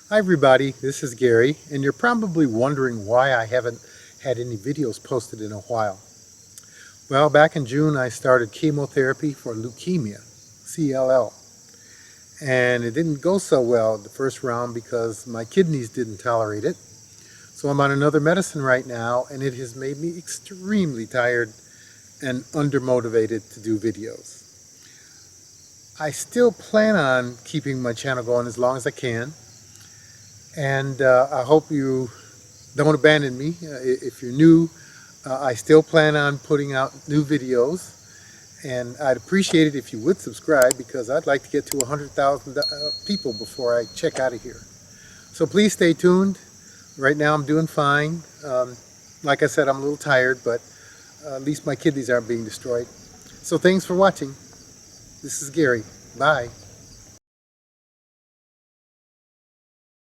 Hi everybody, this is Gary, and you're probably wondering why I haven't had any videos posted in a while. Well, back in June I started chemotherapy for leukemia, CLL, and it didn't go so well the first round because my kidneys didn't tolerate it. So I'm on another medicine right now, and it has made me extremely tired and undermotivated to do videos. I still plan on keeping my channel going as long as I can. And I hope you don't abandon me. If you're new, I still plan on putting out new videos, and I'd appreciate it if you would subscribe, because I'd like to get to 100,000 people before I check out of here. So please stay tuned. Right now I'm doing fine. Like I said, I'm a little tired, but at least my kidneys aren't being destroyed. So thanks for watching. This is Gary. Bye.